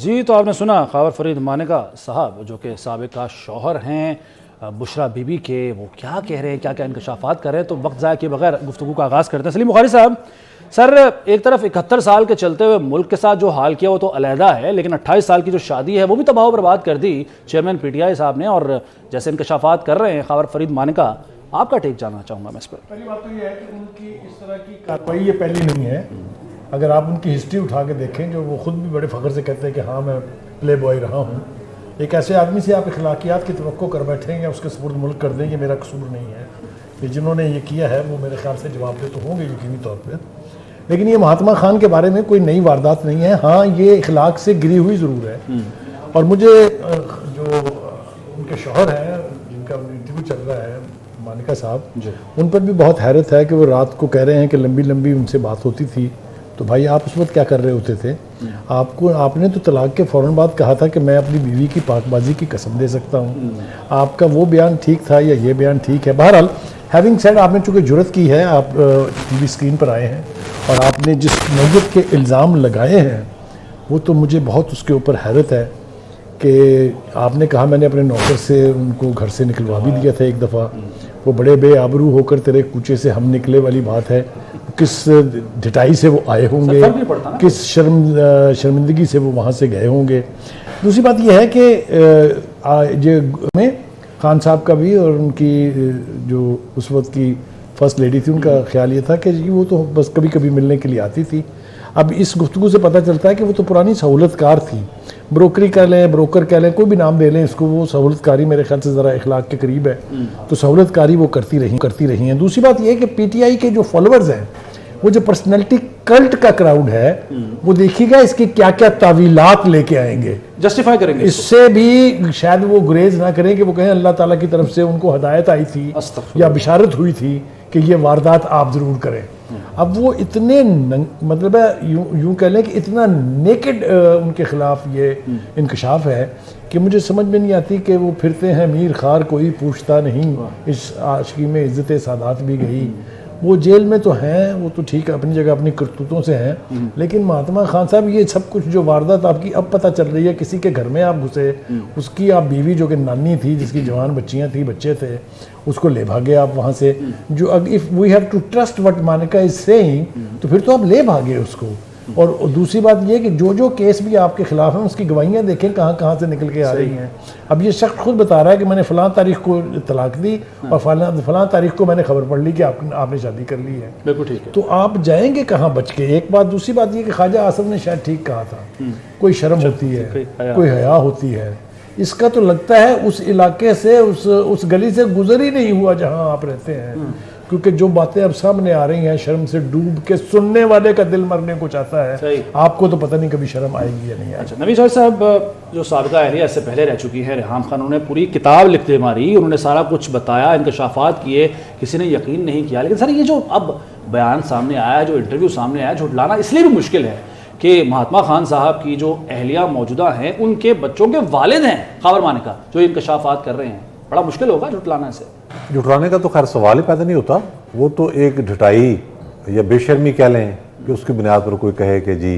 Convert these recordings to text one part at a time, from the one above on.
जी, तो आपने सुना खावर फरीद मानेका साहब जो कि साबिका शौहर हैं बुशरा बीबी के, वो क्या कह रहे हैं, क्या क्या इंकशाफात कर रहे हैं। तो वक्त ज़ाया किए बगैर गुफ्तगू का आगाज़ करते हैं। सलीम बुखारी साहब, सर एक तरफ 71 साल के चलते हुए मुल्क के साथ जो हाल किया वो तो अलहदा है, लेकिन 28 साल की जो शादी है वो भी तबाह बर्बाद कर दी चेयरमैन PTI साहब ने। और जैसे इंकशाफात कर रहे हैं खावर फरीद मानेका, आपका टेक जानना चाहूँगा मैं इस पर। पहली बात तो ये है कि उनकी इस तरह की कार्रवाई ये पहली नहीं है। अगर आप उनकी हिस्ट्री उठा के देखें, जो वो खुद भी बड़े फ़ख्र से कहते हैं कि हाँ मैं प्ले बॉय रहा हूँ, एक ऐसे आदमी से आप अखलाकियात की तवक्को कर बैठेंगे, उसके सुपुर्द मुल्क कर देंगे, मेरा कसूर नहीं है। ये जिन्होंने ये किया है वो मेरे ख्याल से जवाबदेह तो होंगे यकीनी तौर पर। लेकिन ये महात्मा खान के बारे में कोई नई वारदात नहीं है। हाँ, ये इखलाक से गिरी हुई ज़रूर है। और मुझे जो उनके शौहर हैं जिनका इंटरव्यू चल रहा है मानिका साहब, उन पर भी बहुत हैरत है कि वो रात को कह रहे हैं कि लंबी लंबी उनसे बात होती थी। तो भाई आप उस वक्त क्या कर रहे होते थे? आपने तो तलाक के फ़ौरन बाद कहा था कि मैं अपनी बीवी की पाकबाजी की कसम दे सकता हूँ। आपका वो बयान ठीक था या ये बयान ठीक है? बहरहाल हैविंग सेड, आपने चूँकि जुर्रत की है, आप TV स्क्रीन पर आए हैं और आपने जिस नौयत के इल्ज़ाम लगाए हैं वो तो मुझे बहुत उसके ऊपर हैरत है कि आपने कहा मैंने अपने नौकर से उनको घर से निकलवा भी दिया था एक दफ़ा। वो बड़े बेआबरू होकर तेरे कूचे से हम निकले वाली बात है। किस ढिठाई से वो आए होंगे, किस शर्मिंदगी से वो वहाँ से गए होंगे। दूसरी बात यह है कि ये में खान साहब का भी और उनकी जो उस वक्त की फर्स्ट लेडी थी, उनका ख्याल ये था कि जी वो तो बस कभी कभी मिलने के लिए आती थी। अब इस गुफ्तगू से पता चलता है कि वो तो पुरानी सहूलतकार थी। ब्रोकरी कह लें, ब्रोकर कह लें, कोई भी नाम दे लें इसको, वो सहूलतकारी मेरे ख्याल से ज़रा इखलाक के करीब है। तो सहूलतकारी वो करती रही हैं। दूसरी बात यह है कि PTI के जो फॉलोअर्स हैं, वो जो पर्सनैलिटी कल्ट का क्राउड है, वो देखिएगा इसकी क्या क्या तावीलात लेके आएंगे, जस्टिफाई करेंगे। इससे भी शायद वो गुरेज ना करें कि वो कहें अल्लाह ताला की तरफ से उनको हदायत आई थी या बिशारत हुई थी कि ये वारदात आप ज़रूर करें। अब वो इतने मतलब है यूँ कह लें कि इतना नेकेड उनके ख़िलाफ़ ये इंकशाफ है कि मुझे समझ में नहीं आती कि वो फिरते हैं मीर खार कोई पूछता नहीं, इस आशिकी में इज़्ज़त सादात भी गई। वो जेल में तो हैं, वो तो ठीक है अपनी जगह अपनी करतूतों से हैं, लेकिन महात्मा खान साहब ये सब कुछ जो वारदात आपकी अब पता चल रही है, किसी के घर में आप घुसे, उसकी आप बीवी जो कि नानी थी, जिसकी जवान बच्चियां थी, बच्चे थे, उसको ले भागे आप वहाँ से। जो if we have to trust what Monica is saying, तो फिर तो आप ले भागे उसको। और दूसरी बात यह कि जो केस भी आपके खिलाफ हैं उसकी गवाहियाँ देखें कहाँ कहाँ से निकल के आ रही हैं। अब ये शख्स खुद बता रहा है कि मैंने फ़लाँ तारीख को तलाक दी और फ़लाँ तारीख को मैंने खबर पढ़ ली कि आपने शादी कर ली है। बिल्कुल ठीक है। तो आप जाएंगे कहाँ बच के? एक बात। दूसरी बात ये कि ख्वाजा आसफ ने शायद ठीक कहा था, कोई शर्म होती है, कोई हया होती है। इसका तो लगता है उस इलाके से, उस गली से गुजर ही नहीं हुआ जहाँ आप रहते हैं, क्योंकि जो बातें अब सामने आ रही हैं शर्म से डूब के सुनने वाले का दिल मरने को चाहता है। आपको तो पता नहीं कभी शर्म आएगी या नहीं आएगी। अच्छा, नबी साहब जो साबिका अहलिया इससे पहले रह चुकी है रेहाम खान, उन्होंने पूरी किताब लिखते मारी, उन्होंने सारा कुछ बताया, इंकशाफात किए, किसी ने यकीन नहीं किया। लेकिन सर ये जो अब बयान सामने आया, जो इंटरव्यू सामने आया, झुटलाना इसलिए भी मुश्किल है कि महात्मा खान साहब की जो अहलिया मौजूदा हैं, उनके बच्चों के वालिद हैं खावर मानेका, जो इंकशाफात कर रहे हैं। बड़ा मुश्किल होगा झुटलाना से। जुटराने का तो खैर सवाल ही पैदा नहीं होता। वो तो एक ढिठाई या बेशर्मी कह लें कि उसकी बुनियाद पर कोई कहे कि जी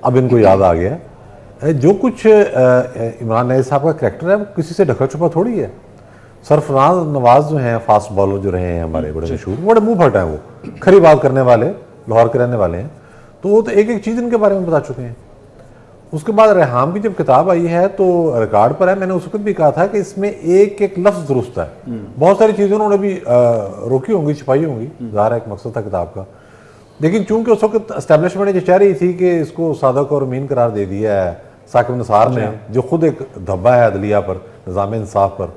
अब इनको याद आ गया। जो कुछ इमरान नईद साहब का करैक्टर है वो किसी से ढका छुपा थोड़ी है। सरफराज नवाज जो हैं, फास्ट बॉलर जो रहे हैं हमारे बड़े मशहूर, बड़े मुँह फट हैं, वो खरी बात करने वाले, लाहौर के रहने वाले हैं, तो वो तो एक एक चीज़ इनके बारे में बता चुके हैं। उसके बाद रेहाम की जब किताब आई है तो रिकॉर्ड पर है, मैंने उस वक्त भी कहा था कि इसमें एक एक लफ्ज़ दुरुस्त है। बहुत सारी चीज़ें उन्होंने भी रोकी होंगी, छिपाई होंगी, ज़ाहिर एक मकसद था किताब का। लेकिन चूंकि उस वक्त एस्टेब्लिशमेंट जो चाह रही थी कि इसको सादक और अमीन करार दे दिया है साकिब निसार ने, जो खुद एक धब्बा है अदलिया पर, निज़ाम इंसाफ पर,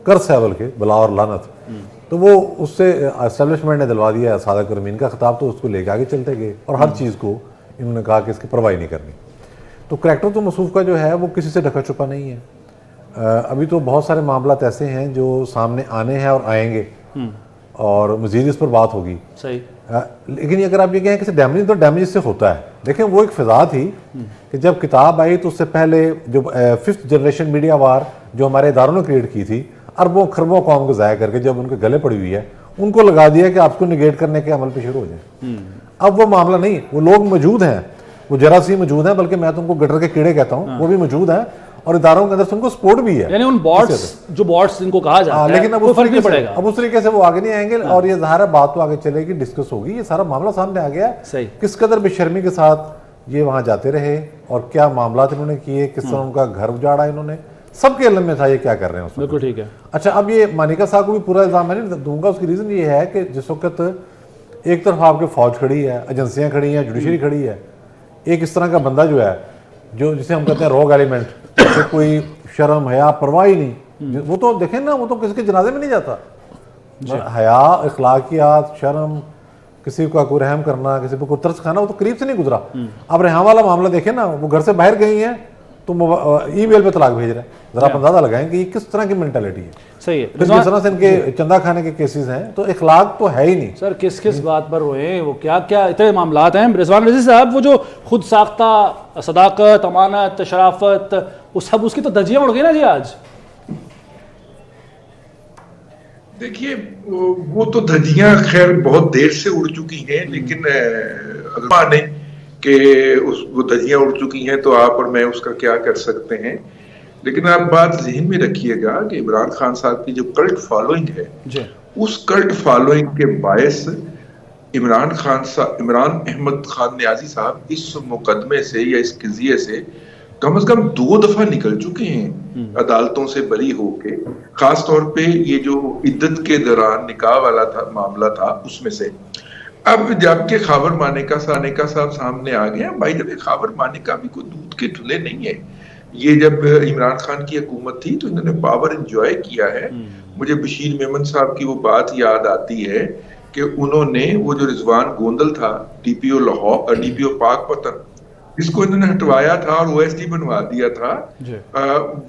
कर्स है बल्कि बला और लानत, तो वो उससे एस्टेब्लिशमेंट ने दिलवा दिया है सादक और अमीन का खिताब। तो उसको लेके आगे चलते गए और हर चीज़ को इन्होंने कहा कि इसकी परवाही नहीं करनी। तो करैक्टर तो मसूफ का जो है वो किसी से ढका छुपा नहीं है। अभी तो बहुत सारे मामलात ऐसे हैं जो सामने आने हैं और आएंगे और मज़ीद इस पर बात होगी। सही। लेकिन अगर आप ये कहें कि डैमेज, तो डैमेज इससे होता है। देखें वो एक फ़िज़ा थी कि जब किताब आई तो उससे पहले जो 5th जनरेशन मीडिया वार जो हमारे इदारों ने क्रिएट की थी, अरबों खरबों कौम को ज़ाया करके जब उनके गले पड़ी हुई है, उनको लगा दिया कि आपको निगेट करने के अमल पे शुरू हो जाए। अब वो मामला नहीं, वो लोग मौजूद हैं वो जरासीम मौजूद है, बल्कि मैं तो उनको गटर के कीड़े कहता हूँ, वो भी मौजूद है और इदारों के अंदर से उनको सपोर्ट भी है। यानी उन बॉट्स, जो बॉट्स जिनको कहा जाता है, लेकिन अब कोई उस फर्क नहीं तरीके से पड़ेगा। अब उस तरीके से वो आगे नहीं आएंगे और ये ज़ाहिर है बात तो आगे चलेगी, डिस्कस होगी, ये सारा मामला सामने आ गया। सही। किस कदर बेशर्मी के साथ ये वहां जाते रहे और क्या मामला इन्होंने किए, किस तरह उनका घर उजाड़ा इन्होंने, सबके इल्म में था ये क्या कर रहे हैं उसमें। बिल्कुल ठीक है। अच्छा, अब ये मानिका साहब को भी पूरा इल्जाम मैं नहीं दूंगा, उसकी रीज़न ये है कि जिस वक्त एक तरफ आपके फौज खड़ी है, एजेंसियां खड़ी हैं, जुडिशरी खड़ी है, एक इस तरह का बंदा जो है, जो जिसे हम कहते हैं रोग एलिमेंट, तो कोई शर्म हया परवाह ही नहीं, वो तो देखें ना, वो तो किसी के जनाजे में नहीं जाता। हया, अखलाकियात, शर्म, किसी का कोई रहम करना, किसी पर कोई तरस खाना, वो तो करीब से नहीं गुजरा। अब रेहान वाला मामला देखें ना, वो घर से बाहर गई हैं तो ईमेल पे तलाक भेज रहे हैं, जरा आप अंदाजा लगाएं कि ये किस तरह की मेंटालिटी है। सही है। फिर जिस तरह से इनके चंदा खाने के केसेस हैं, तो इखलाक तो है ही नहीं। सर किस किस बात पर रोए, वो क्या क्या इतने मामलात हैं। रिजवान रज़ी साहब, वो जो खुद साख्ता सदाकत, अमानत, शराफत, वो सब उसकी तो धज्जियां उड़ गई ना जी आज। देखिए, वो तो धज्जियां खैर बहुत देर से उड़ चुकी हैं, लेकिन अगर माने कि वो धज्जियां उड़ चुकी हैं तो आप और मैं उसका क्या कर सकते हैं। लेकिन आप बात ज़हन में रखिएगा कि इमरान खान साहब की जो कल्ट फॉलोइंग है जी, उस कल्ट फॉलोइंग के बायस इमरान अहमद खान न्याजी साहब इस मुकदमे से या इस क़ज़िये से कम 2 दफा निकल चुके हैं अदालतों से बरी होके। खास तौर पे ये जो इद्दत के दौरान निकाह वाला था मामला था, उसमें से अब जबकि खावर मानेका साहब सामने आ गए, भाई जब खावर मानेका भी कोई दूध के धुले नहीं है। ये जब इमरान खान की हुकूमत थी तो इन्होंने पावर एंजॉय किया है। मुझे बशीर मेमन साहब की वो बात याद आती है कि उन्होंने वो जो रिजवान गोंदल था, डीपीओ लाहौर, डीपीओ पाकपतन, इसको इन्होंने हटवाया था और ओएसडी बनवा दिया था।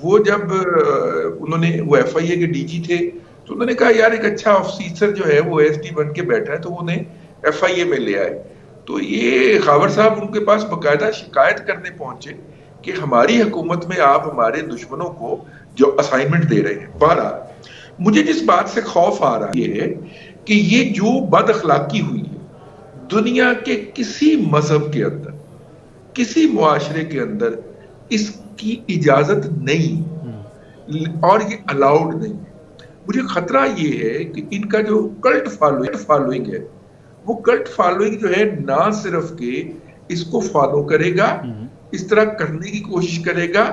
वो जब उन्होंने वो एफआईए के डीजी थे तो उन्होंने कहा यार एक अच्छा ऑफिसर जो है वो ओएसडी बन के बैठा है, तो उन्हें एफआईए में ले आए। तो ये खावर साहब उनके पास बकायदा शिकायत करने पहुंचे कि हमारी हुकूमत में आप हमारे दुश्मनों को जो असाइनमेंट दे रहे हैं। बहरहाल मुझे जिस बात से खौफ आ रहा है कि ये जो बद अखलाकी हुई है दुनिया के किसी मजहब के अंदर, किसी मुआशरे के अंदर इसकी इजाजत नहीं और ये अलाउड नहीं। मुझे खतरा ये है कि इनका जो कल्ट फॉलोइंग है, वो कल्ट फॉलोइंग जो है ना सिर्फ के इसको फॉलो करेगा, इस तरह करने की कोशिश करेगा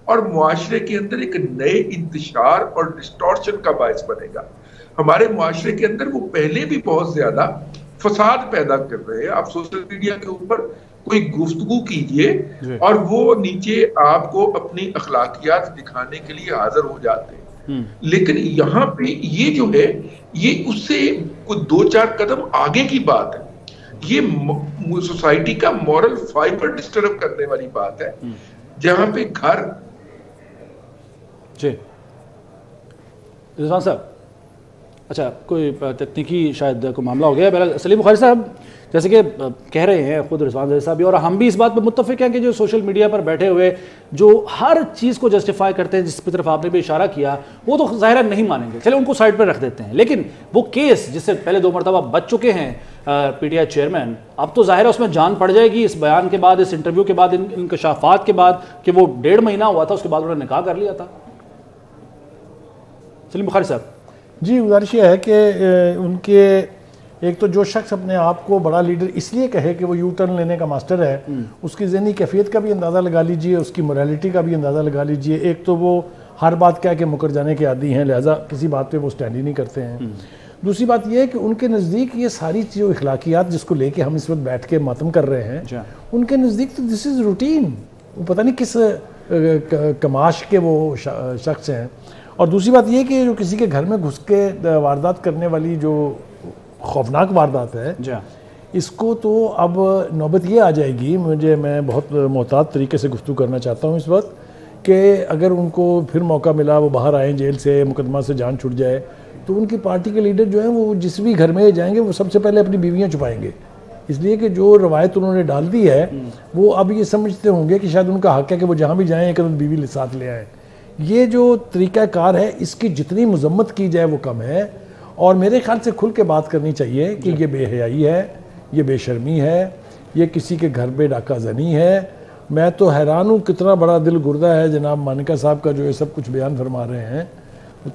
और मुआशरे के अंदर एक नए इंतशार और डिस्टॉर्शन का बायस बनेगा। हमारे मुआशरे के अंदर वो पहले भी बहुत ज्यादा फसाद पैदा कर रहे हैं। आप सोशल मीडिया के ऊपर कोई गुफ्तगू कीजिए और वो नीचे आपको अपनी अखलाकियात दिखाने के लिए हाजिर हो जाते हैं। लेकिन यहाँ पे ये जो है ये उससे कुछ 2-4 कदम आगे की बात है। ये सोसाइटी का मॉरल फाइबर डिस्टर्ब करने वाली बात है, जहां पे घर जी रिजवान साहब, अच्छा कोई तकनीकी शायद कोई मामला हो गया। मेरा सलीम बुखारी साहब जैसे कि कह रहे हैं खुद रिजवान रज़ी साहब भी, और हम भी इस बात पर मुत्तफिक हैं कि जो सोशल मीडिया पर बैठे हुए जो हर चीज़ को जस्टिफाई करते हैं, जिसकी तरफ आपने भी इशारा किया, वो तो ज़ाहिर नहीं मानेंगे, चले उनको साइड पर रख देते हैं। लेकिन वो केस जिससे पहले 2 मरतबा बच चुके हैं पीटीआई चेयरमैन, अब तो ज़ाहिर है उसमें जान पड़ जाएगी इस बयान के बाद, इस इंटरव्यू के बाद, इन इंकशाफात के बाद कि वो 1.5 महीना हुआ था, उसके बाद उन्होंने निकाह कर लिया था। सलीम बुखारी साहब जी, गुजारिश ये है कि उनके एक तो जो शख्स अपने आप को बड़ा लीडर इसलिए कहे कि वो यू टर्न लेने का मास्टर है, उसकी ज़हनी कैफियत का भी अंदाज़ा लगा लीजिए, उसकी मोरालिटी का भी अंदाज़ा लगा लीजिए। एक तो वो हर बात कह के मुकर जाने के आदी हैं, लिहाजा किसी बात पे वो स्टैंड ही नहीं करते हैं। दूसरी बात यह है कि उनके नज़दीक ये सारी जो इखलाकियात जिसको लेके हम इस वक्त बैठ के मातम कर रहे हैं, उनके नज़दीक तो दिस इज़ रूटीन। वो पता नहीं किस कमाश के वो शख्स हैं। और दूसरी बात यह कि जो किसी के घर में घुस के वारदात करने वाली जो खौफनाक वारदात है, इसको तो अब नौबत ये आ जाएगी, मैं बहुत मोहतात तरीके से गुफ्तगू करना चाहता हूँ इस वक्त, कि अगर उनको फिर मौका मिला वो बाहर आए जेल से, मुकदमा से जान छूट जाए, तो उनकी पार्टी के लीडर जो हैं वो जिस भी घर में जाएंगे वो सबसे पहले अपनी बीवियाँ छुपाएंगे, इसलिए कि जो रवायत उन्होंने डाल दी है वो अब ये समझते होंगे कि शायद उनका हक है कि वो जहाँ भी जाएँ एक बीवी साथ ले आएँ। ये जो तरीक़ाकार है इसकी जितनी मजम्मत की जाए वो कम है, और मेरे ख्याल से खुल के बात करनी चाहिए कि ये बेहयाई है, ये बेशर्मी है, ये किसी के घर पे डाका जनी है। मैं तो हैरान हूँ कितना बड़ा दिल गुर्दा है जनाब मानिका साहब का जो ये सब कुछ बयान फरमा रहे हैं।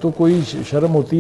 तो कोई शर्म होती है।